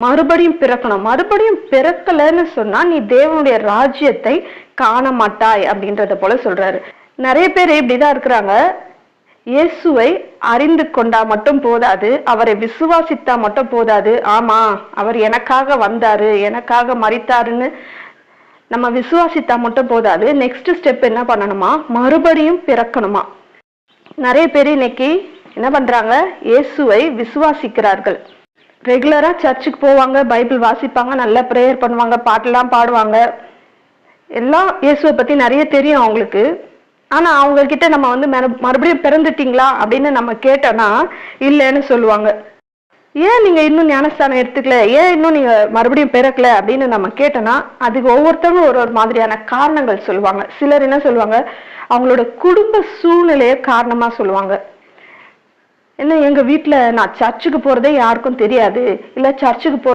மறுபடியும் பிறக்கணும். மறுபடியும் பிறக்கலன்னு சொன்னா நீ தேவனுடைய ராஜ்யத்தை காண மாட்டாய் அப்படின்றத போல சொல்றாரு. நிறைய பேர் இப்படிதான் இருக்கிறாங்க. இயேசுவை அறிந்து கொண்டா மட்டும் போதாது, அவரை விசுவாசித்தா மட்டும் போதாது. ஆமா, அவர் எனக்காக வந்தாரு, எனக்காக மரித்தாருன்னு நம்ம விசுவாசித்தா மட்டும் போதாது. நெக்ஸ்ட் ஸ்டெப் என்ன பண்ணணுமா? மறுபடியும் பிறக்கணுமா. நிறைய பேர் இன்னைக்கு என்ன பண்றாங்க? இயேசுவை விசுவாசிக்கிறார்கள். ரெகுலரா சர்ச்சுக்கு போவாங்க, பைபிள் வாசிப்பாங்க, நல்லா ப்ரேயர் பண்ணுவாங்க, பாட்டெல்லாம் பாடுவாங்க, எல்லாம் இயேசுவை பத்தி நிறைய தெரியும் அவங்களுக்கு. ஆனா அவங்க கிட்ட நம்ம வந்து மறுபடியும் பிறந்துட்டீங்களா அப்படின்னு நம்ம கேட்டோம்னா இல்லைன்னு சொல்லுவாங்க. ஏன் நீங்க இன்னும் ஞானஸ்தானம் எடுத்துக்கல, ஏன் இன்னும் நீங்க மறுபடியும் பிறக்கல அப்படின்னு நம்ம கேட்டோம்னா அதுக்கு ஒவ்வொருத்தரும் ஒரு மாதிரியான காரணங்கள் சொல்லுவாங்க. சிலர் என்ன சொல்லுவாங்க? அவங்களோட குடும்ப சூழ்நிலைய காரணமா சொல்லுவாங்க. என்ன, எங்க வீட்டுல நான் சர்ச்சுக்கு போறதே யாருக்கும் தெரியாது, இல்ல சர்ச்சுக்கு